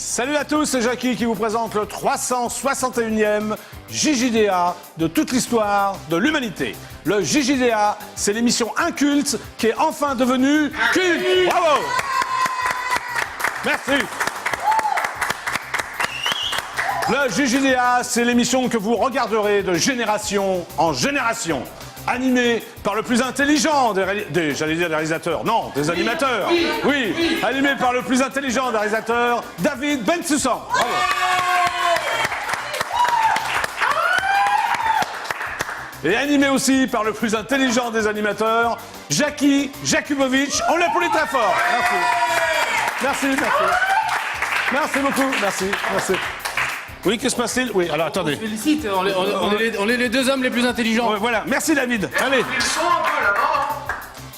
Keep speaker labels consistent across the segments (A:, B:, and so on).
A: Salut à tous, c'est Jackie qui vous présente le 361e JJDA de toute l'histoire de l'humanité. Le JJDA, c'est l'émission inculte qui est enfin devenue culte. Bravo! Merci. Le JJDA, c'est l'émission que vous regarderez de génération en génération. Animé par le plus intelligent j'allais dire des réalisateurs, non, des animateurs. Oui, animé par le plus intelligent des réalisateurs, David Bensoussan. Bravo. Et animé aussi par le plus intelligent des animateurs, Jackie Jakubovic. On l'applaudit très fort. Merci. Merci beaucoup. Merci. Oui, que se passe-t-il? Oui, alors attendez.
B: On se félicite, on est les deux hommes les plus intelligents.
A: Ouais, voilà, merci David. Allez.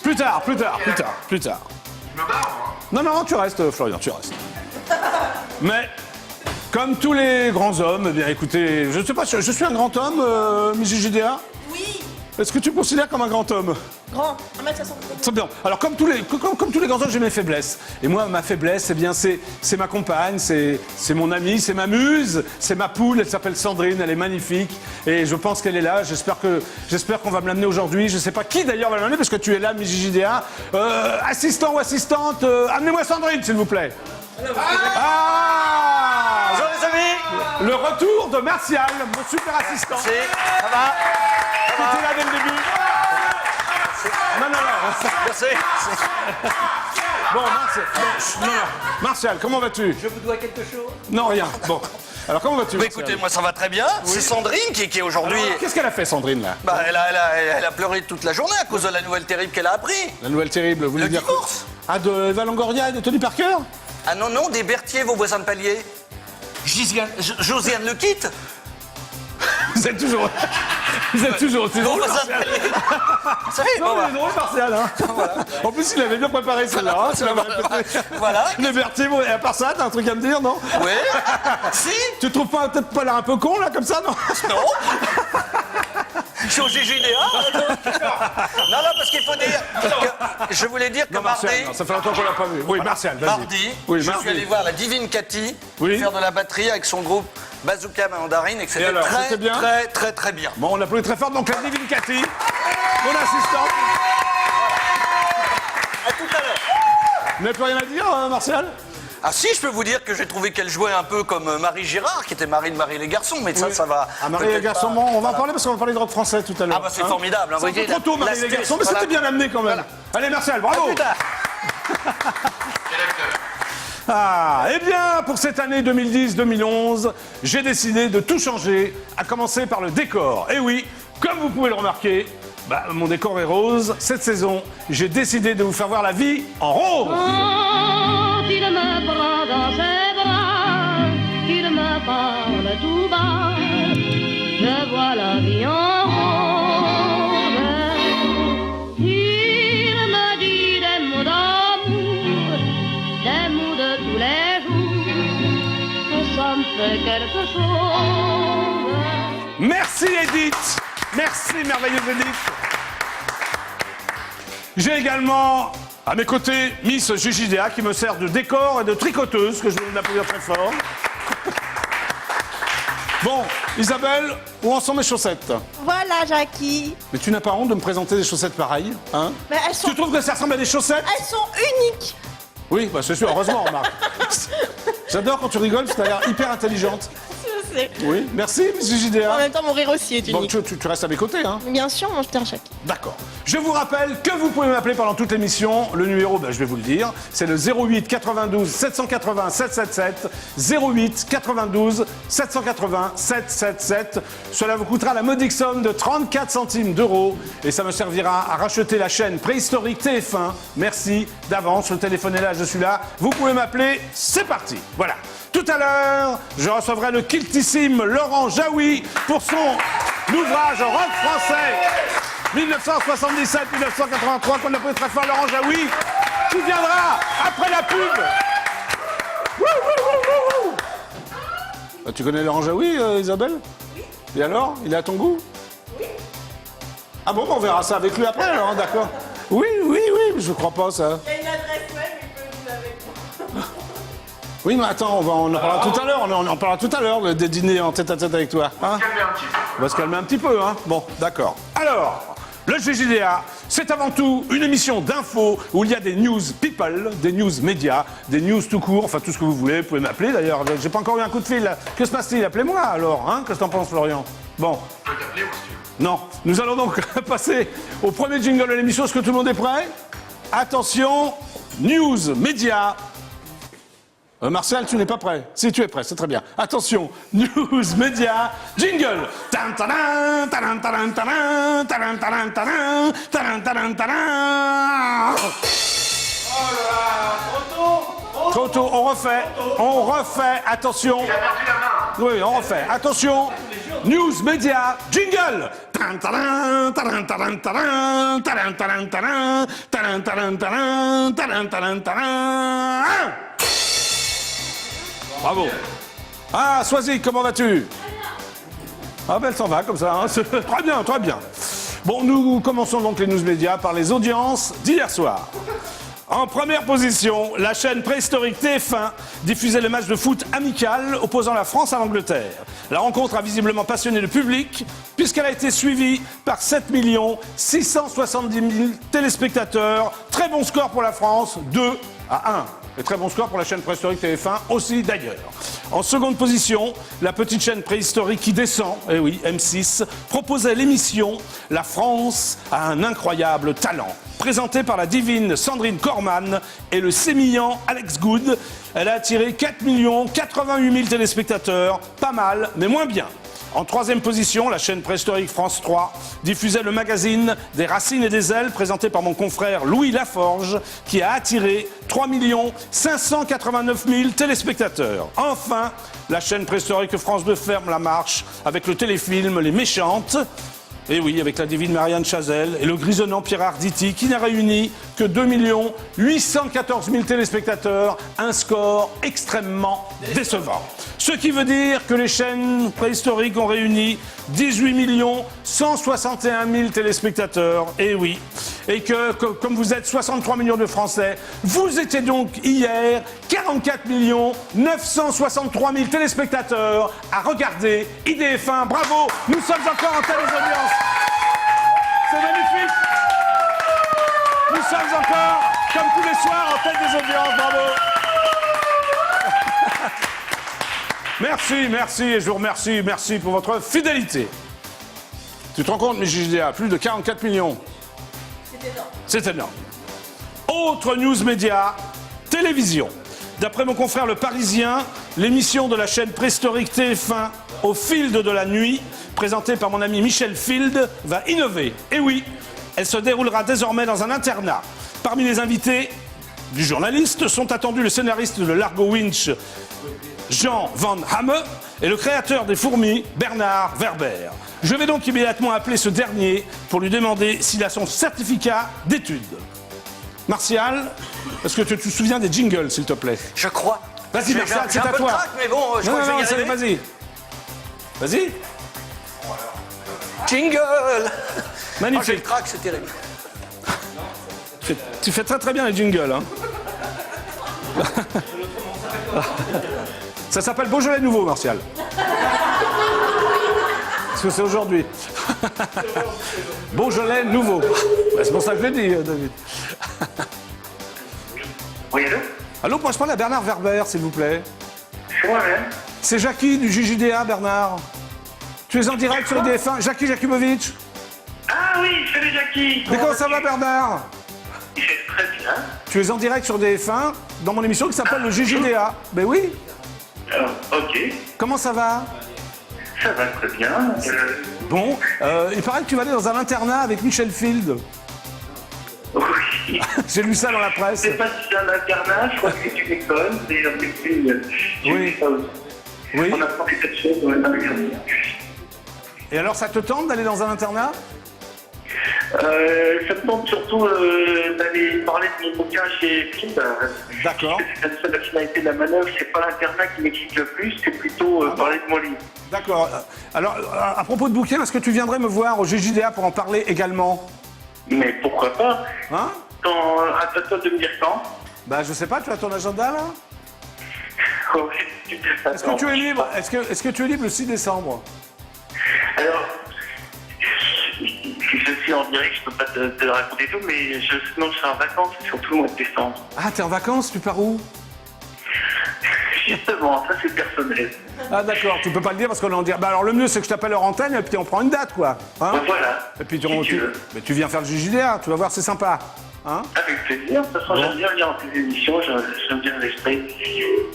A: Plus tard.
C: Je me barre, moi.
A: Non, tu restes, Florian, tu restes. Mais, comme tous les grands hommes, eh bien écoutez, je ne sais pas, je suis un grand homme, Miss JJDA?
D: Oui,
A: Est-ce que tu me considères comme un grand homme?
D: grand, 1m60.
A: Très bien. Alors, comme tous les grands hommes, j'ai mes faiblesses. Et moi, ma faiblesse, eh bien, c'est ma compagne, c'est mon amie, c'est ma muse, c'est ma poule. Elle s'appelle Sandrine, elle est magnifique. Et je pense qu'elle est là. J'espère qu'on va me l'amener aujourd'hui. Je ne sais pas qui d'ailleurs va l'amener, parce que tu es là, Miss JJDA. Assistant ou assistante, amenez-moi Sandrine, s'il vous plaît. Ah!
E: Bonjour les amis.
A: Le retour de Martial, mon super assistant.
E: C'est, ça va?
A: Qui était là dès le début. Non.
E: Merci.
A: Bon, Martial, comment vas-tu?
E: Je vous dois quelque chose?
A: Non, rien. Bon. Alors, comment vas-tu?
E: Bah,
A: Martial?
E: écoutez, moi ça va très bien. C'est Sandrine qui est aujourd'hui...
A: Alors, qu'est-ce qu'elle a fait, Sandrine, là?
E: Bah, elle a pleuré toute la journée à cause de la nouvelle terrible qu'elle a appris.
A: La nouvelle terrible, vous voulez
E: Le
A: dire
E: divorce.
A: Ah, de Eva Longoria et de Tony Parker?
E: Ah non, des Berthier, vos voisins de palier. Josiane le quitte.
A: Vous êtes toujours aussi
E: Vos
A: drôle,
E: voisins de
A: Martial.
E: palier. Ça fait,
A: Non,
E: bon,
A: mais il est drôle, Martial, hein. En plus, il avait bien préparé celle-là, hein, tu l'avais répété.
E: Voilà.
A: Les Berthier, et à part ça, t'as un truc à me dire, non?
E: Oui. Si.
A: Tu trouves peut-être pas l'air un peu con, là, comme ça, non?
E: Non. Je suis au JJDA. Non, parce qu'il faut dire que je voulais dire que
A: Non, Martial,
E: mardi...
A: non, ça fait longtemps qu'on l'a pas vu. Oui, Martial, vas-y.
E: Mardi,
A: Oui,
E: je
A: mardi.
E: suis allé voir la divine Cathy
A: Oui.
E: faire de la batterie avec son groupe Bazooka Mandarine et que
A: Et
E: c'était
A: alors,
E: très,
A: c'était bien
E: très bien.
A: Bon, on l'applaudit très fort, donc la divine Cathy, mon assistante.
E: À tout à l'heure.
A: Vous n'avez plus rien à dire, Martial?
E: Ah si, je peux vous dire que j'ai trouvé qu'elle jouait un peu comme Marie Girard, qui était Marie de Marie les garçons, mais
A: Oui.
E: ça va...
A: Ah, Marie les
E: peut-être
A: garçons,
E: pas.
A: bon, on va en
E: Voilà.
A: parler parce qu'on va parler de rock français tout à l'heure.
E: Ah bah c'est formidable. Hein,
A: C'est un
E: vous
A: peu
E: voyez,
A: trop tôt, Marie les
E: l'astuce,
A: garçons, mais
E: voilà.
A: c'était bien amené quand même. Allez, Martial, bravo.
E: À plus tard.
A: Ah, eh bien, pour cette année 2010-2011, j'ai décidé de tout changer, à commencer par le décor. Et oui, comme vous pouvez le remarquer, mon décor est rose. Cette saison, j'ai décidé de vous faire voir la vie en rose.
F: Quand il me prend dans ses bras, qu'il me parle tout bas, je vois la vie en rose. Il me dit des mots d'amour, des mots de tous les jours, que ça me fait quelque chose.
A: Merci Edith. Merci merveilleuse Edith. J'ai également à mes côtés Miss JJDA qui me sert de décor et de tricoteuse, que je vais l'applaudir très fort. Bon, Isabelle, où en sont mes chaussettes?
D: Voilà, Jackie.
A: Mais tu n'as pas honte de me présenter des chaussettes pareilles, hein?
D: Mais elles sont
A: Tu trouves que ça ressemble à des chaussettes?
D: uniques.
A: Oui, c'est sûr, heureusement, Marc. J'adore quand tu rigoles, parce que tu as l'air hyper intelligente.
D: Je sais.
A: Oui, merci, Miss
D: En
A: JJDA.
D: même temps, mon rire aussi est
A: Bon,
D: unique.
A: tu restes à mes côtés, hein?
D: Bien sûr, mon cher Jackie.
A: D'accord. Je vous rappelle que vous pouvez m'appeler pendant toute l'émission. Le numéro, je vais vous le dire, c'est le 08 92 780 777. 08 92 780 777. Cela vous coûtera la modique somme de 34 centimes d'euros et ça me servira à racheter la chaîne préhistorique TF1. Merci d'avance. Le téléphone est là, je suis là. Vous pouvez m'appeler. C'est parti. Voilà. Tout à l'heure, je recevrai le cultissime Laurent Jaoui pour son ouvrage rock français 1977-1983 qu'on appelle très fort Laurent Jaoui, qui viendra après la pub. Wouh, wouh, wouh, wouh. Bah, tu connais Laurent Jaoui, Isabelle? Oui. Et alors, il est à ton goût? Oui. Ah bon, on verra ça avec lui après, alors, hein, d'accord. Oui, je crois pas ça.
D: Il y a une adresse web, il peut nous avec moi.
A: Oui, mais attends, on en parlera tout à l'heure. On en parlera tout à l'heure des dîners en tête-à-tête avec toi. Hein, on va se calmer un petit peu, hein. Bon, d'accord. Alors, le GJDA, c'est avant tout une émission d'infos où il y a des news people, des news médias, des news tout court, enfin tout ce que vous voulez. Vous pouvez m'appeler d'ailleurs. J'ai pas encore eu un coup de fil. Là. Que se passe-t-il? Appelez-moi alors, hein. Qu'est-ce que t'en penses, Florian? Bon.
C: Je peux t'appeler, moi, si tu veux.
A: Non. Nous allons donc passer au premier jingle de l'émission. Est-ce que tout le monde est prêt? Attention, news, médias. Martial, tu n'es pas prêt? Si, tu es prêt, c'est très bien. Attention, news, médias, jingle. Tan, tadan, tadan, tadan, tadan, tadan, tadan, tadan, tadan, tadan, tadan.
C: Oh là là, trop tôt.
A: Trop tôt, on refait, attention.
C: Il a perdu la main.
A: Oui, on refait, attention. News, médias, jingle. Tan, tadan, tadan, tadan, tadan, tadan, tadan, tadan, tadan, tadan, tadan, tadan, tadan, tadan. Bravo. Ah, Swazik, comment vas-tu? Ah ben elle s'en va comme ça, hein. Très bien, très bien. Bon, nous commençons donc les news médias par les audiences d'hier soir. En première position, la chaîne préhistorique TF1 diffusait le match de foot amical opposant la France à l'Angleterre. La rencontre a visiblement passionné le public puisqu'elle a été suivie par 7 670 000 téléspectateurs. Très bon score pour la France, 2-1. Et très bon score pour la chaîne préhistorique TF1 aussi d'ailleurs. En seconde position, la petite chaîne préhistorique qui descend, eh oui, M6, proposait l'émission La France a un incroyable talent. Présentée par la divine Sandrine Corman et le sémillant Alex Good, elle a attiré 4 88 000 téléspectateurs, pas mal, mais moins bien. En troisième position, la chaîne préhistorique France 3 diffusait le magazine Des Racines et des Ailes, présenté par mon confrère Louis Laforge, qui a attiré 3 589 000 téléspectateurs. Enfin, la chaîne préhistorique France 2 ferme la marche avec le téléfilm Les Méchantes. Et oui, avec la divine Marianne Chazelle et le grisonnant Pierre Arditi, qui n'a réuni que 2 814 000 téléspectateurs, un score extrêmement décevant. Ce qui veut dire que les chaînes préhistoriques ont réuni 18 161 000 téléspectateurs, et oui, et que comme vous êtes 63 millions de Français, vous étiez donc hier 44 963 000 téléspectateurs à regarder IDF1. Bravo, nous sommes encore en tête des audiences. C'est magnifique. Nous sommes encore, comme tous les soirs, en tête des audiences. Bravo. Merci, et je vous remercie, merci pour votre fidélité. Tu te rends compte, mes JDA, plus de 44 millions. C'est énorme. Autre news média, télévision. D'après mon confrère Le Parisien, l'émission de la chaîne préhistorique TF1 Au fil de la nuit, présentée par mon ami Michel Field, va innover. Et oui, elle se déroulera désormais dans un internat. Parmi les invités du journaliste sont attendus le scénariste de Largo Winch, Jean Van Hamme, et le créateur des Fourmis, Bernard Werber. Je vais donc immédiatement appeler ce dernier pour lui demander s'il a son certificat d'études. Martial, est-ce que tu te souviens des jingles, s'il te plaît?
E: Je crois.
A: Vas-y, Martial, c'est
E: J'ai un
A: à
E: peu de
A: toi.
E: trac, mais bon, je crois que je vais y
A: c'est-
E: arriver.
A: vas-y. Vas-y.
E: Jingle. Oh, j'ai le
A: Magnifique.
E: trac, c'est terrible.
A: Tu fais très très bien les jingles. Hein. Ça s'appelle Beaujolais Nouveau, Martial. Parce que c'est aujourd'hui. Beaujolais Nouveau. Bah, c'est pour ça que je l'ai dit, David.
G: Oui, allô?
A: Allô, moi je parle à Bernard Werber, s'il vous plaît.
G: C'est moi-même.
A: C'est Jackie du JJDA, Bernard. Tu es en direct sur IDF1. Jackie Jakubowicz.
G: Ah oui, salut Jackie.
A: Mais comment ça va, Bernard?
G: C'est très bien.
A: Tu es en direct sur DF1 dans mon émission qui s'appelle le JJDA. Ben oui.
G: Ok,
A: Comment ça va?
G: ça va très bien.
A: Bon, il paraît que tu vas aller dans un internat avec Michel Field.
G: Oui.
A: J'ai lu ça dans la presse.
G: C'est pas si c'est un internat, je crois que c'est une école, c'est un petit.
A: Oui. Oui.
G: On apprend des tas de choses dans les
A: Et alors, ça te tente d'aller dans un internat?
G: Ça me tente surtout d'aller parler de mon bouquin chez Field.
A: D'accord.
G: C'est la finalité de la manœuvre, c'est pas l'internat qui m'excite le plus, c'est plutôt parler de mon livre.
A: D'accord. Alors, à propos de bouquin, est-ce que tu viendrais me voir au JJDA pour en parler également?
G: Mais pourquoi pas?
A: Hein?
G: À toi de me dire quand?
A: Bah, je sais pas, tu as ton agenda là? Est-ce que tu es libre Est-ce que tu es libre le 6 décembre?
G: Alors, je suis en direct, je peux pas te raconter tout, mais sinon je suis en vacances, surtout le mois de décembre.
A: Ah, t'es en vacances, tu pars où?
G: Justement, ça c'est personnel.
A: Ah d'accord, tu peux pas le dire parce qu'on en dit. Bah alors le mieux c'est que je t'appelle hors antenne et puis on prend une date quoi. Hein?
G: Donc voilà.
A: Et puis
G: si tu veux.
A: mais tu viens faire le JJDA, tu vas voir, c'est sympa. Hein?
G: Avec plaisir, de toute façon j'aime bien venir en tes émissions, j'aime bien l'esprit.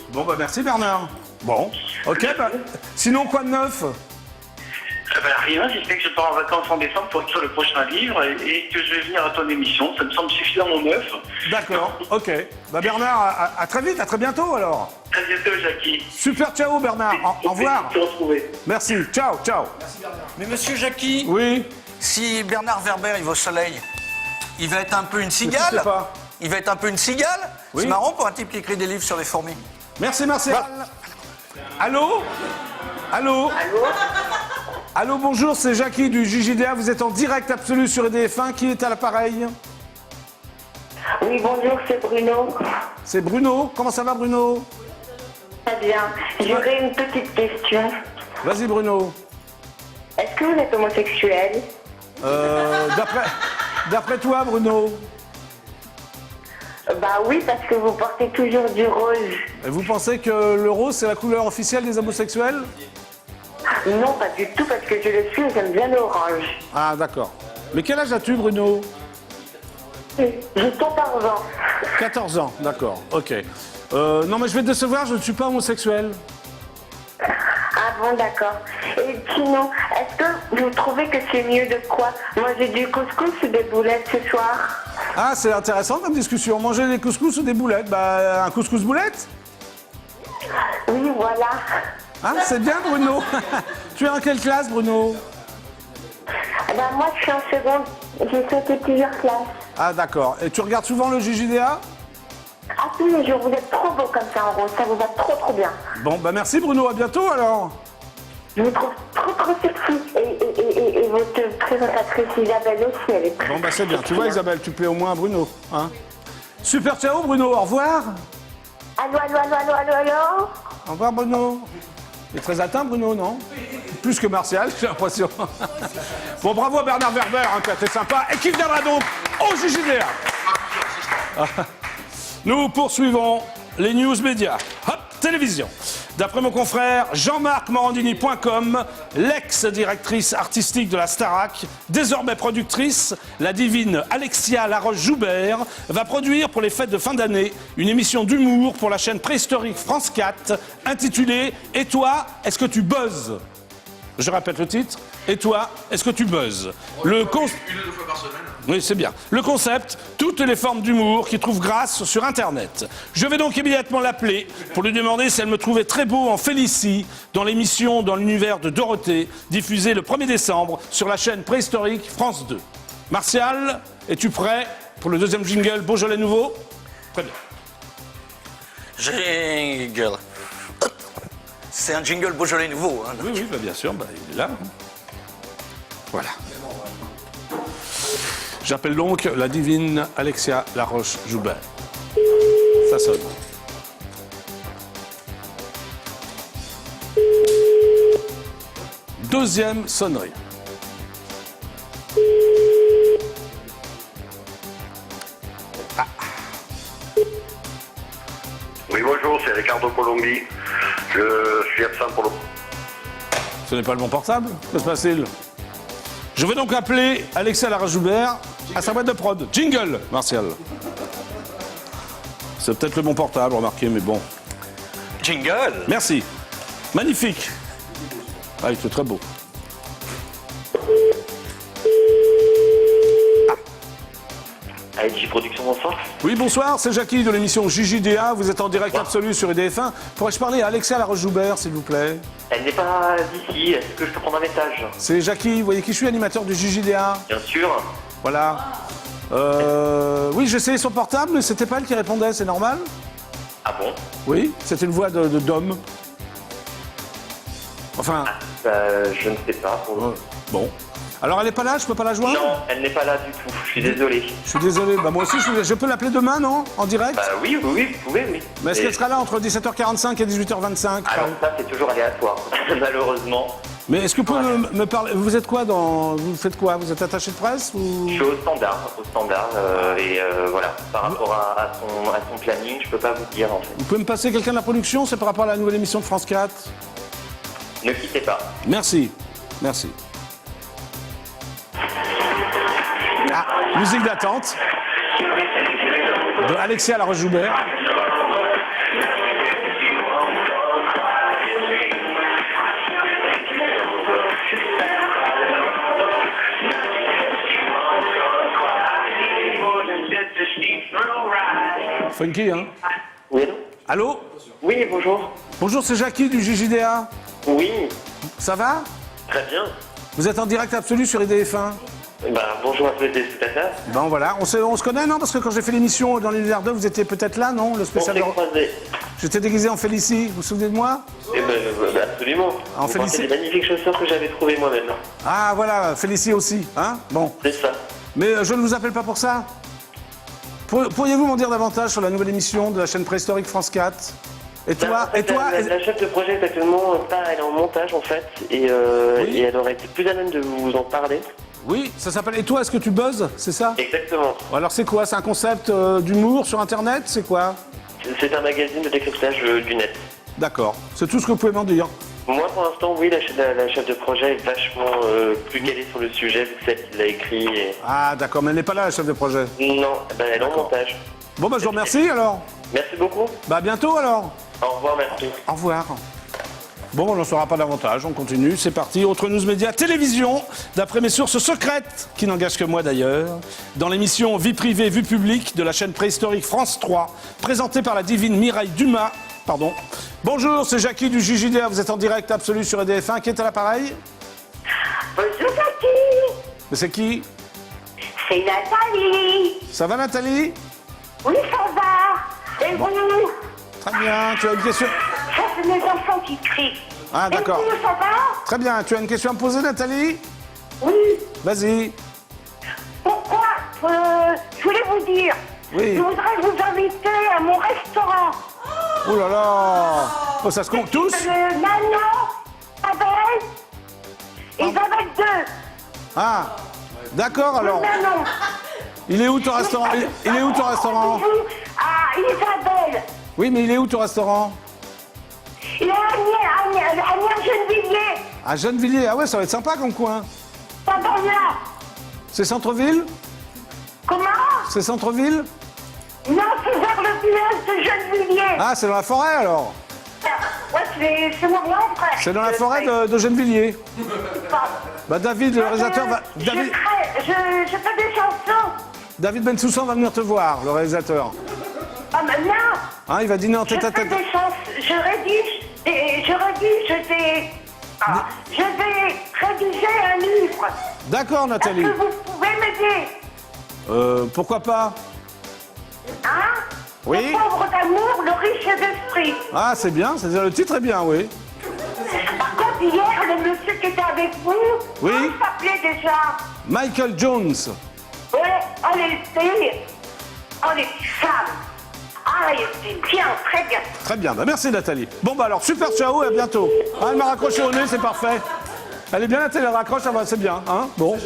A: Bon bah merci Bernard. Bon, ok, bah, sinon quoi de neuf?
G: Rien, si ce n'est que je pars en vacances en décembre pour écrire le prochain livre et que je vais venir à ton émission, ça me semble suffisamment neuf.
A: D'accord, ok. Bah Bernard, à très vite, à très bientôt alors.
G: À bientôt Jackie.
A: Super, ciao Bernard, au revoir.
G: Te retrouver.
A: Merci, ciao, ciao.
E: Mais monsieur Jackie,
A: Oui,
E: si Bernard Werber il va au soleil, il va être un peu une
A: je
E: cigale?
A: sais pas.
E: Il va être un peu une cigale?
A: Oui.
E: C'est marrant pour un type qui écrit des livres sur les fourmis.
A: Merci Martial. Allô? Allô? Allô, bonjour, c'est Jackie du JJDA, vous êtes en direct absolu sur EDF1, qui est à l'appareil?
H: Oui, bonjour, c'est Bruno.
A: C'est Bruno, comment ça va Bruno?
H: Très bien. J'aurais une petite question.
A: Vas-y Bruno.
H: Est-ce que vous êtes homosexuel?
A: D'après toi Bruno,
H: Bah oui, parce que vous portez toujours du rose.
A: vous pensez que le rose c'est la couleur officielle des homosexuels?
H: Non, pas du tout, parce que je le suis et j'aime bien l'orange.
A: Ah d'accord. Mais quel âge as-tu Bruno?
H: J'ai 14 ans.
A: 14 ans, d'accord, ok. Non mais je vais te décevoir, je ne suis pas homosexuel.
H: Ah bon, d'accord. Et sinon, est-ce que vous trouvez que c'est mieux de quoi? Manger du couscous ou des boulettes ce soir?
A: Ah c'est intéressant comme discussion, manger des couscous ou des boulettes? Bah un couscous boulette?
H: Oui, voilà.
A: Ah c'est bien Bruno. Tu es en quelle classe Bruno?
H: Bah moi, je suis en seconde. J'ai sauté plusieurs classes.
A: Ah d'accord, et tu regardes souvent le JJDA?
H: Ah tous les jours, vous êtes trop beau comme ça en rose, ça vous va trop bien.
A: Bon bah merci Bruno, à bientôt alors.
H: Je vous trouve trop sexy. Et votre présentatrice Isabelle aussi, elle est très
A: Bon bah c'est bien, tu
H: sexy,
A: vois
H: hein.
A: Isabelle, tu plais au moins à Bruno. Hein? Super, ciao Bruno, au revoir.
H: Allô.
A: Au revoir Bruno. Il est très atteint Bruno, non? Plus que Martial, j'ai l'impression. Bon bravo à Bernard Werber, hein, qui a été sympa, et qui viendra donc au JJDA. Nous poursuivons les news médias. Hop, télévision. D'après mon confrère Jean-Marc-Morandini.com, l'ex-directrice artistique de la Starac, désormais productrice, la divine Alexia Laroche-Joubert, va produire pour les fêtes de fin d'année une émission d'humour pour la chaîne préhistorique France 4 intitulée « Et toi, est-ce que tu buzzes ?» Je répète le titre. « Et toi, est-ce que tu buzzes ?»
C: Une ou deux fois par semaine.
A: Oui, c'est bien. Le concept, toutes les formes d'humour qui trouvent grâce sur Internet. Je vais donc immédiatement l'appeler pour lui demander si elle me trouvait très beau en Félicie dans l'émission Dans l'univers de Dorothée, diffusée le 1er décembre sur la chaîne préhistorique France 2. Martial, es-tu prêt pour le deuxième jingle Beaujolais Nouveau? Très bien.
E: Jingle. C'est un jingle Beaujolais nouveau. Hein.
A: Oui, bah, bien sûr, il est là. Voilà. J'appelle donc la divine Alexia Laroche-Joubert. Ça sonne. Deuxième sonnerie.
G: Oui, bonjour, c'est Ricardo Colombi. Je suis absent pour le...
A: Ce n'est pas le bon portable? Que se passe-t-il? Je vais donc appeler Alexia Laroche-Joubert à sa boîte de prod. Jingle, Martial. C'est peut-être le bon portable, remarquez, mais bon.
E: Jingle.
A: Merci. Magnifique. Ah, il fait très beau.
G: ALJ Production, bonsoir.
A: Oui, bonsoir, c'est Jackie de l'émission JJDA. Vous êtes en direct absolu sur EDF1. Pourrais-je parler à Alexia Laroche-Joubert, s'il vous plaît?
G: Elle n'est pas d'ici, est-ce que je peux prendre un message?
A: C'est Jackie, vous voyez qui je suis, animateur du JJDA.
G: Bien sûr.
A: Voilà. Oui, j'ai essayé son portable, mais c'était pas elle qui répondait, c'est normal?
G: Ah bon?
A: Oui, c'était une voix d'homme. Enfin,
G: Je ne sais pas.
A: bon. Alors, elle n'est pas là, je peux pas la joindre?
I: Non, elle n'est pas là du tout. Je suis désolé.
A: Je suis désolé. Bah, moi aussi, je peux l'appeler demain, non? En direct?
I: Bah oui, vous pouvez, oui.
A: Mais est-ce qu'elle sera là entre 17h45 et 18h25?
I: Alors ça, c'est toujours aléatoire, malheureusement.
A: Mais est-ce que vous pouvez me parler? Vous êtes quoi Vous faites quoi? Vous êtes attaché de presse ou...
I: Je suis au standard, voilà. Par rapport à son planning, je peux pas vous dire en fait.
A: Vous pouvez me passer quelqu'un de la production? C'est par rapport à la nouvelle émission de France 4.
I: Ne quittez pas.
A: Merci. Merci. Ah, musique d'attente de Alexia Laroche-Joubert. Funky, hein?
I: Oui, allô?
A: Allô?
I: Oui, bonjour.
A: Bonjour, c'est Jackie du JJDA.
I: Oui,
A: Ça va?
I: très bien.
A: Vous êtes en direct absolu sur IDF1.
I: Bonjour à tous les téléspectateurs.
A: Bon voilà, on se connaît, non? Parce que quand j'ai fait l'émission dans l'univers 2, vous étiez peut-être là, non? Le
I: On
A: spécial.
I: s'est croisés.
A: J'étais déguisé en Félicie, vous vous souvenez de moi?
I: Absolument.
A: En
I: Vous portez
A: félicite-
I: des magnifiques chaussures que j'avais trouvées moi-même.
A: Ah voilà, Félicie aussi, hein? Bon.
I: C'est ça.
A: Mais je ne vous appelle pas pour ça. Pourriez-vous m'en dire davantage sur la nouvelle émission de la chaîne préhistorique France 4? Et toi,
I: La chef de projet est actuellement elle est en montage en fait, et elle aurait été plus à même de vous en parler.
A: Oui, ça s'appelle Et toi, est-ce que tu buzzes? C'est ça?
I: Exactement.
A: Alors c'est quoi? C'est un concept d'humour sur Internet? C'est quoi?
I: C'est un magazine de décryptage du net.
A: D'accord, c'est tout ce que vous pouvez m'en dire.
I: Moi, pour l'instant, oui, la chef de projet est vachement plus calée sur le sujet, vu que c'est elle qui l'a écrit. Et...
A: Ah d'accord, mais elle n'est pas là, la chef de projet.
I: Non, elle est en montage.
A: Bon bah je vous remercie alors.
I: Merci beaucoup.
A: Bah à bientôt alors.
I: Au revoir, merci.
A: Au revoir. Bon, on n'en saura pas davantage, on continue, c'est parti. Autre news média télévision, d'après mes sources secrètes, qui n'engagent que moi d'ailleurs, dans l'émission Vie privée, vue publique de la chaîne préhistorique France 3, présentée par la divine Mireille Dumas. Pardon. Bonjour, c'est Jackie du JJDA, vous êtes en direct absolu sur EDF1, qui est à l'appareil?
H: Bonjour Jackie.
A: Mais c'est qui?
H: C'est Nathalie.
A: Ça va Nathalie?
H: Oui, ça va. Et vous?
A: Très bien, tu as une question?
H: Ça, c'est mes enfants qui crient.
A: Ah d'accord.
H: Et vous, ça va?
A: Très bien, tu as une question à me poser Nathalie?
H: Oui.
A: Vas-y.
H: Pourquoi je voulais vous dire.
A: Oui.
H: Je voudrais vous inviter à mon restaurant.
A: Oh là là. Oh, ça se compte tous?
H: Manon, Isabelle, Isabelle 2.
A: Ah, d'accord alors.
H: Manon.
A: Il est où ton restaurant? Il est où ton restaurant?
H: Ah, Isabelle.
A: Oui, mais il est où ton restaurant?
H: Il est à Nières-Gennevilliers.
A: À Gennevilliers, ah ouais, ça va être sympa comme coin.
H: Pas dans là.
A: C'est centre-ville?
H: Comment?
A: C'est centre-ville?
H: Non, c'est vers le village de Gennevilliers.
A: Ah, c'est dans la forêt alors?
H: Ouais, c'est mon grand frère.
A: C'est dans la forêt de Gennevilliers. Bah David, le réalisateur va...
H: Je fais des chansons.
A: David Bensoussan va venir te voir, le réalisateur.
H: Ah, maintenant.
A: Hein, il va dîner en
H: Je
A: tête à
H: fais
A: tête.
H: des chansons. Je vais rédiger un livre.
A: D'accord
H: Est-ce
A: Nathalie.
H: que vous pouvez m'aider?
A: Pourquoi pas?
H: Hein?
A: Oui.
H: Le pauvre d'amour, le riche d'esprit.
A: Ah, c'est bien, c'est-à-dire le titre est bien, oui.
H: Par contre, hier, le monsieur qui était avec vous,
A: Oui.
H: comment il s'appelait déjà?
A: Michael Jones.
H: Ouais, oh les filles, oh les femmes. Ah, il était bien, très bien.
A: Très bien, bah merci Nathalie. Bon bah alors, super ciao et à bientôt. Ah, elle m'a raccroché au nez, c'est parfait. Elle est bien Nathalie, elle raccroche, ça va, c'est bien, hein? Bon,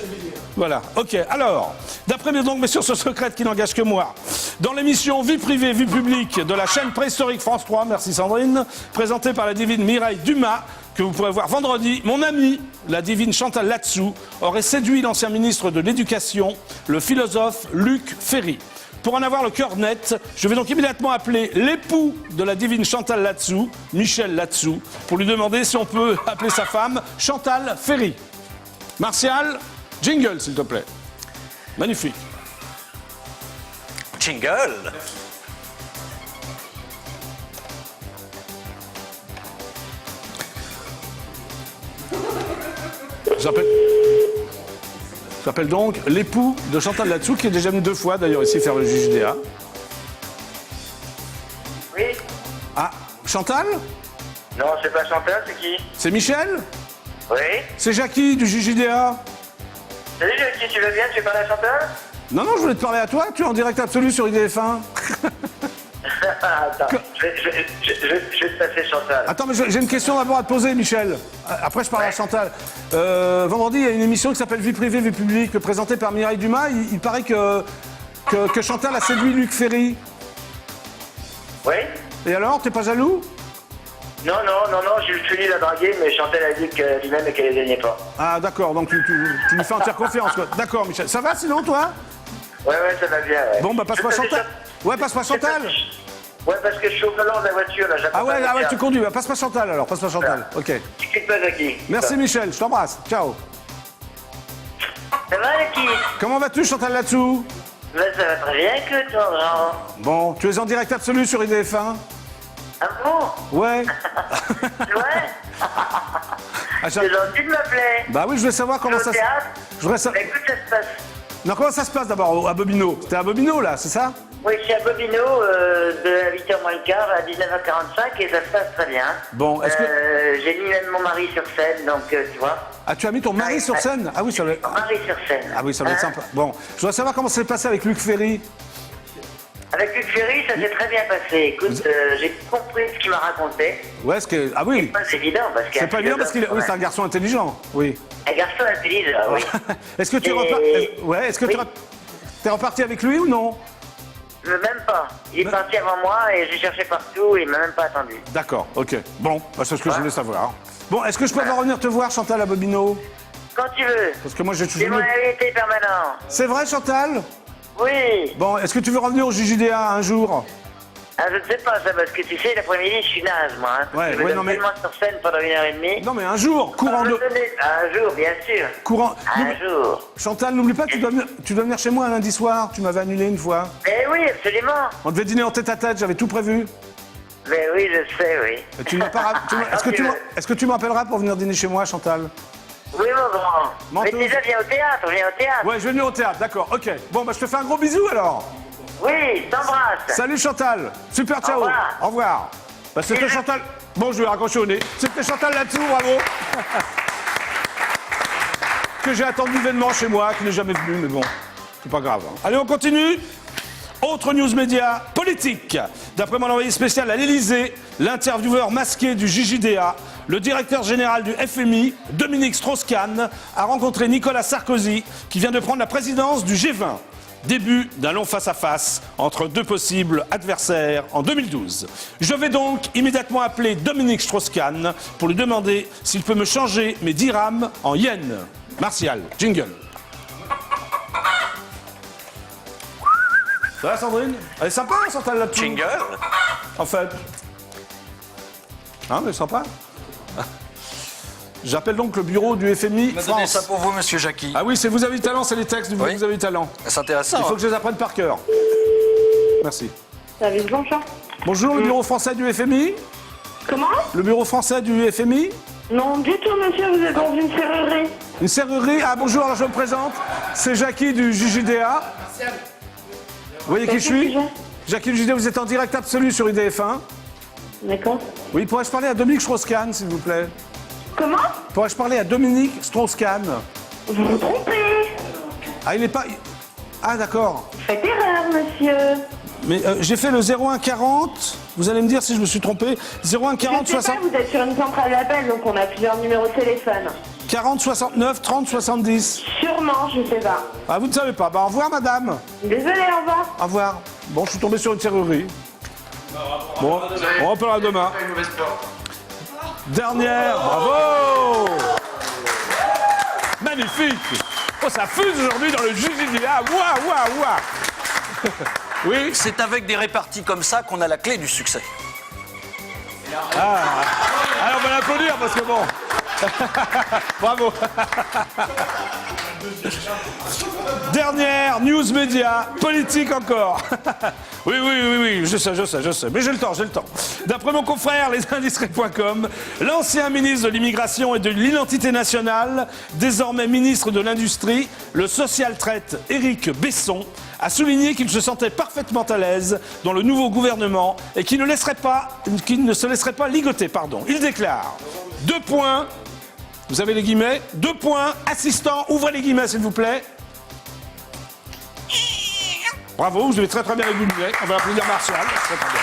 A: voilà, ok. Alors, d'après mes sources secrètes qui n'engagent que moi, dans l'émission Vie privée, vue publique de la chaîne préhistorique France 3, merci Sandrine, présentée par la divine Mireille Dumas, que vous pourrez voir vendredi, mon ami, la divine Chantal Latsou, aurait séduit l'ancien ministre de l'Éducation, le philosophe Luc Ferry. Pour en avoir le cœur net, je vais donc immédiatement appeler l'époux de la divine Chantal Latsou, Michel Latsou, pour lui demander si on peut appeler sa femme Chantal Ferry. Martial, jingle s'il te plaît. Magnifique.
E: Jingle.
A: J'appelle donc l'époux de Chantal Latsou, qui est déjà venu 2 fois d'ailleurs ici faire le JJDA.
I: Oui.
A: Ah, Chantal?
I: Non, c'est pas Chantal, c'est qui?
A: C'est Michel?
I: Oui.
A: C'est Jackie du JJDA.
E: Salut Jackie, tu vas bien? Tu parles à Chantal?
A: Non, non, je voulais te parler à toi. Tu es en direct absolu sur IDF1.
E: Attends, je vais te passer Chantal.
A: Attends, mais j'ai une question d'abord à te poser, Michel. Après, je parle à Chantal. Vendredi, il y a une émission qui s'appelle Vie privée, vie publique, présentée par Mireille Dumas. Il paraît que Chantal a séduit Luc Ferry.
E: Oui?
A: Et alors, t'es pas jaloux?
E: Non, Jules Ferry l'a dragué, mais Chantal a dit que lui-même et qu'elle les gagnait pas.
A: Ah, d'accord, donc tu lui fais entière confiance, quoi. D'accord, Michel. Ça va sinon, toi?
E: Ouais, ça va bien, ouais.
A: Bon, bah, passe-moi Chantal. Ouais, passe-moi Chantal.
E: Ouais, parce que je suis au volant de la voiture, là,
A: Ah ouais, tu conduis. Bah, passe-moi Chantal, alors. Passe-moi Chantal. Ok.
E: Tu quittes pas, Jackie.
A: Merci, Michel. Je t'embrasse. Ciao.
E: Ça va, Jackie?
A: Comment vas-tu, Chantal, là-dessous?
E: Ben, ça va très bien, que ton grand.
A: Bon, tu es en direct absolu sur IDF1?
E: Ah bon?
A: Ouais.
E: Ouais?
A: Ah,
E: C'est gentil de m'appeler.
A: Bah oui, je voulais savoir comment
E: Au
A: ça se...
E: théâtre?
A: Je voudrais savoir...
E: Écoute, ça se passe.
A: Non, comment ça se passe d'abord à Bobino? C'était à Bobino, là, c'est ça?
E: Oui, je suis à Bobino, de 8h moins le quart à 19h45 et ça se passe très bien.
A: Bon, est-ce que...
E: J'ai mis même mon mari sur scène, donc tu vois.
A: Ah, tu as mis ton mari sur scène? Ah oui, ça doit être...
E: Mon mari sur scène.
A: Ah oui, ça doit être sympa. Bon, je voudrais savoir comment ça s'est passé avec Luc Ferry.
E: Avec Luc Ferry, ça s'est très bien passé. Écoute, j'ai compris ce qu'il m'a raconté.
A: Ouais, est-ce que... Ah oui.
E: C'est évident parce que...
A: C'est pas évident parce qu'il est... Oui, c'est un garçon intelligent. Oui.
E: Un garçon intelligent, oui.
A: Est-ce que tu
E: Et-
A: repars... Ouais, est-ce que
E: Oui.
A: t'es reparti avec lui ou non?
E: Même pas. Il est parti avant moi et j'ai cherché partout et il m'a même pas attendu.
A: D'accord, ok. Bon, bah, c'est ce que je voulais savoir. Bon, est-ce que je peux avoir revenir te voir, Chantal, à Bobino?
E: Quand tu veux.
A: Parce que moi, j'ai
E: C'est
A: toujours...
E: mon invité permanent.
A: C'est vrai, Chantal?
E: Oui.
A: Bon, est-ce que tu veux revenir au JJDA un jour?
E: Ah, je ne sais pas ça parce que tu sais, l'après-midi, je suis naze, moi. Hein,
A: Ouais,
E: je me
A: ouais,
E: donne
A: non, mais-
E: tellement sur scène pendant 1h30.
A: Non, mais un jour, courant de...
E: Un jour, bien sûr.
A: Courant...
E: Un jour.
A: Chantal, n'oublie pas, tu dois venir chez moi un lundi soir. Tu m'avais annulé une fois.
E: Eh oui, absolument.
A: On devait dîner en tête-à-tête, j'avais tout prévu.
E: Mais oui, je sais, oui.
A: Et tu m'as pas... Est-ce que tu me rappelleras pour venir dîner chez moi, Chantal?
E: Oui, mon grand.
A: Menteuse.
E: Mais déjà, viens au théâtre, viens au théâtre.
A: Ouais, je vais venir au théâtre, d'accord, ok. Bon, bah je te fais un gros bisou alors.
E: Oui, t'embrasse.
A: Salut Chantal. Super, ciao.
E: Au revoir.
A: Au revoir. Bah, c'était Chantal... Bon, je vais raccrocher au nez. C'était Chantal là-dessous, bravo. Que j'ai attendu vainement chez moi, qui n'est jamais venu, mais bon, c'est pas grave. Hein. Allez, on continue. Autre news média politique. D'après mon envoyé spécial à l'Élysée, l'intervieweur masqué du JJDA, le directeur général du FMI, Dominique Strauss-Kahn, a rencontré Nicolas Sarkozy, qui vient de prendre la présidence du G20. Début d'un long face-à-face entre deux possibles adversaires en 2012. Je vais donc immédiatement appeler Dominique Strauss-Kahn pour lui demander s'il peut me changer mes dirhams en yens. Martial, jingle. Ça va, Sandrine? Elle est sympa, Chantal, là-dessous.
E: Jingle.
A: En fait. Hein, mais sympa. J'appelle donc le bureau du FMI
J: m'a donné
A: France.
J: ça pour vous, monsieur Jackie.
A: Ah oui, c'est Vous avez du talent, c'est les textes du
J: Oui.
A: Vous avez du talent.
J: C'est intéressant.
A: Il faut que je les apprenne par cœur. Merci.
H: Service bonjour.
A: Bonjour, le bureau français du FMI?
H: Comment?
A: Le bureau français du FMI?
H: Non, du tout, monsieur, vous êtes dans une serrurerie.
A: Une serrurerie? Ah bonjour, alors je me présente. C'est Jackie du JJDA. Vous voyez qui je suis? Jackie du JJDA, vous êtes en direct absolu sur IDF1.
H: D'accord.
A: Oui, pourrais-je parler à Dominique Strauss-Kahn, s'il vous plaît?
H: Comment?
A: Pourrais-je parler à Dominique Strauss-Kahn?
H: Vous vous trompez.
A: Ah, il n'est pas... Ah, d'accord.
H: Faites erreur, monsieur.
A: Mais j'ai fait le 0140, vous allez me dire si je me suis trompé. 0140
H: Je sais
A: 60...
H: pas, vous êtes sur une centrale d'appel, donc on a plusieurs numéros de téléphone.
A: 40 69 30 70.
H: Sûrement, je sais pas.
A: Ah, vous ne savez pas. Bah, au revoir, madame.
H: Désolé, au revoir.
A: Au revoir. Bon, je suis tombé sur une serrurerie. Bon, on reparlera demain.
C: Une mauvaise porte.
A: Dernière, bravo. Magnifique. Oh, ça fuse aujourd'hui dans le JJDA. Waouh, waouh, waouh. Oui.
J: C'est avec des réparties comme ça qu'on a la clé du succès.
A: Alors, on va l'applaudir parce que bon. Bravo. Dernière news média, politique encore. Oui, je sais. Mais j'ai le temps. D'après mon confrère, lesindiscrets.com, l'ancien ministre de l'immigration et de l'identité nationale, désormais ministre de l'Industrie, le social-traite Éric Besson, a souligné qu'il se sentait parfaitement à l'aise dans le nouveau gouvernement et qu'il ne se laisserait pas ligoter. Il déclare, 2 points, Vous avez les guillemets. 2 points. Assistant, ouvrez les guillemets, s'il vous plaît. Bravo, vous avez très très bien les guillemets. On va applaudir Martial. Très, très bien.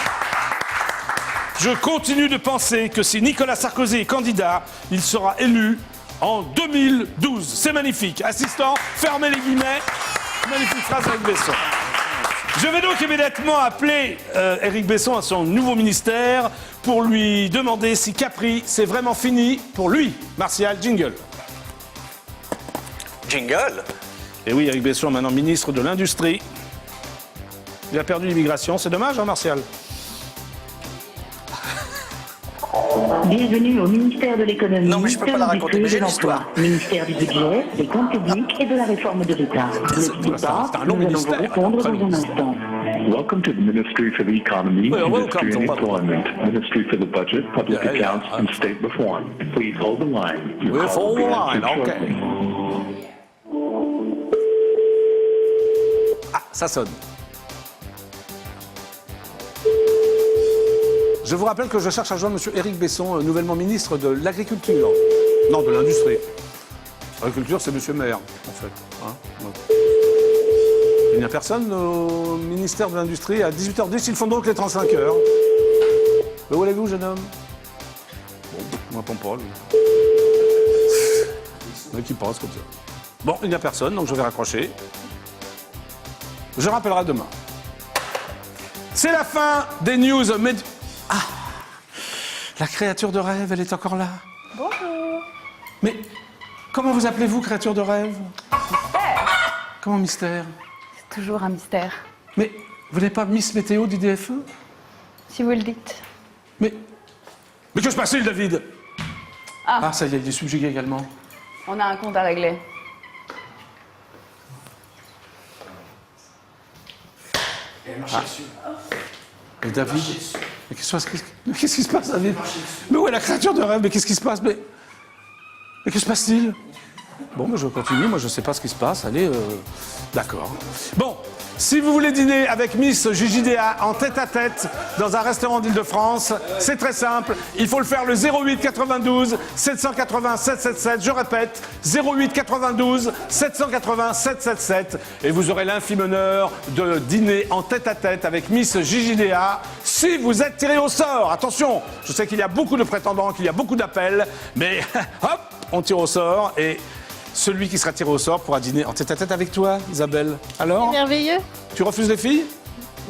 A: Je continue de penser que si Nicolas Sarkozy est candidat, il sera élu en 2012. C'est magnifique. Assistant, fermez les guillemets. Magnifique phrase d'Éric Besson. Je vais donc immédiatement appeler Éric Besson à son nouveau ministère pour lui demander si Capri, c'est vraiment fini pour lui. Martial, jingle.
E: Jingle.
A: Et oui, Éric Besson est maintenant ministre de l'Industrie. Il a perdu l'immigration. C'est dommage, hein, Martial?
K: Bienvenue au ministère de l'économie,
E: Non, mais je peux pas la raconter, mais j'ai l'histoire.
K: ministère du budget, des comptes publics et de la réforme de l'État. Ne quittez pas, nous allons vous répondre dans un instant.
L: Welcome to the Ministry for the Economy, Industry and Employment, Ministry for the Budget, Public Accounts and State Reform. Please hold the line. Your call will be answered shortly.
A: Ah, ça sonne. Je vous rappelle que je cherche à joindre M. Éric Besson, nouvellement ministre de l'Agriculture. Non, de l'Industrie. L'agriculture, c'est M. Maire, en fait. Hein, ouais. Il n'y a personne au ministère de l'Industrie à 18h10. Ils font donc les 35 heures. Mais où allez-vous, jeune homme? Bon, moi, pas. Mais qui passe comme ça. Bon, il n'y a personne, donc je vais raccrocher. Je rappellerai demain. C'est la fin des news. Ah, la créature de rêve, elle est encore là.
D: Bonjour.
A: Mais comment vous appelez-vous, créature de rêve?
M: Mystère.
A: Comment mystère?
M: C'est toujours un mystère.
A: Mais vous n'êtes pas Miss Météo du DFE?
M: Si vous le dites.
A: Mais que se passe-t-il, David?
M: Ah,
A: ça y est, il est subjugué également.
M: on a un compte à régler.
A: Mais David, mais qu'est-ce qui se passe, David? Mais où est la créature de rêve? Mais qu'est-ce qui se passe? Mais que se passe-t-il? Bon, mais je continue, moi je ne sais pas ce qui se passe, allez, d'accord. Bon, si vous voulez dîner avec Miss JJDA en tête-à-tête dans un restaurant d'Île-de-France, c'est très simple, il faut le faire le 08 92 780 777, je répète, 08 92 780 777, et vous aurez l'infime honneur de dîner en tête-à-tête avec Miss JJDA si vous êtes tiré au sort. Attention, je sais qu'il y a beaucoup de prétendants, qu'il y a beaucoup d'appels, mais hop, on tire au sort et... Celui qui sera tiré au sort pourra dîner en tête-à-tête avec toi, Isabelle. Alors?
D: C'est merveilleux.
A: Tu refuses les filles?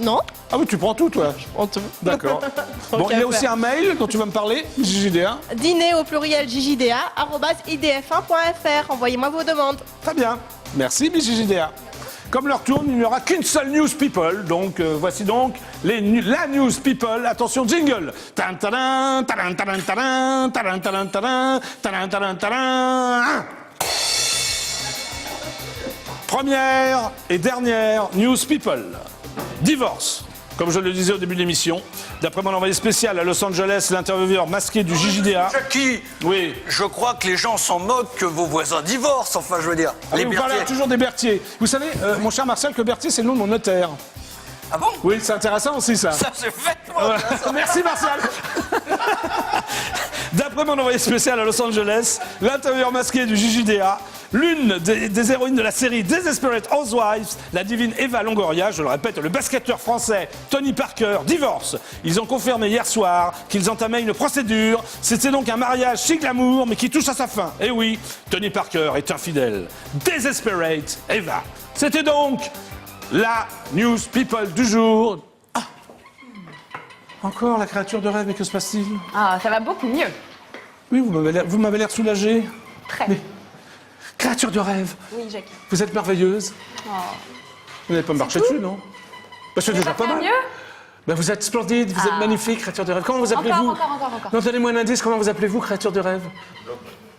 D: Non.
A: Ah oui, tu prends tout, toi?
D: Je prends tout.
A: D'accord. Bon, il y a aussi un mail dont tu vas me parler, JJDA.
D: Dîner au pluriel jjda@idf1.fr. Envoyez-moi vos demandes.
A: Très bien. Merci, Miss JJDA. Comme leur tourne, il n'y aura qu'une seule News People. Donc, voici donc la News People. Attention, jingle. Tan-tadan, tadan, tadan, tadan, tadan, tadan, tadan, tadan, tadan, tadan. Première et dernière News People. Divorce. Comme je le disais au début de l'émission, d'après mon envoyé spécial à Los Angeles, l'intervieweur masqué du JJDA.
E: Jackie,
A: oui.
E: Je crois que les gens s'en moquent que vos voisins divorcent, enfin je veux dire.
A: Ah,
E: les
A: vous parlez toujours des Berthier. Vous savez, mon cher Martial, que Berthier, c'est le nom de mon notaire.
E: Ah bon?
A: Oui, c'est intéressant aussi, ça.
E: Ça, c'est vêtement intéressant.
A: Merci, Martial. D'après mon envoyé spécial à Los Angeles, l'intervieweur masqué du JJDA, l'une des héroïnes de la série Desperate Housewives, la divine Eva Longoria, je le répète, le basketteur français Tony Parker, divorce. Ils ont confirmé hier soir qu'ils entamaient une procédure. C'était donc un mariage chic glamour, mais qui touche à sa fin. Et oui, Tony Parker est infidèle. Desperate Eva. C'était donc la News People du jour. Ah. Encore la créature de rêve, mais que se passe-t-il?
M: Ah, ça va beaucoup mieux.
A: Oui, vous m'avez l'air soulagée.
M: Très.
A: Mais, créature de rêve.
M: Oui, Jackie.
A: Vous êtes merveilleuse.
M: Oh.
A: Vous n'allez pas me marcher dessus, non? Bah, c'est déjà pas mal.
M: mieux?
A: Bah, vous êtes splendide, vous êtes magnifique, créature de rêve. Comment vous appelez-vous?
M: Encore.
A: Non, donnez-moi un indice, comment vous appelez-vous, créature de rêve?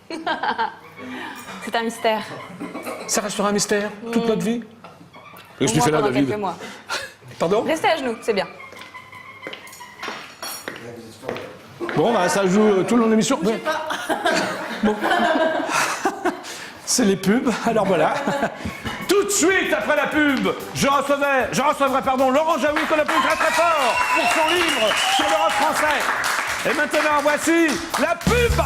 M: C'est un mystère.
A: Ça restera un mystère, toute notre vie? Qu'est-ce
M: Au
A: que tu
M: moins
A: fais là,
M: pendant
A: David?
M: quelques mois.
A: Pardon?
M: Restez à genoux, c'est bien.
A: Bon, bah, ça joue tout le long de l'émission. Ouais. Bon. C'est les pubs, alors voilà. Tout de suite après la pub, je recevrai Laurent Jaoui qu'on applaudit très très fort pour son livre sur le rock français. Et maintenant, voici la pub.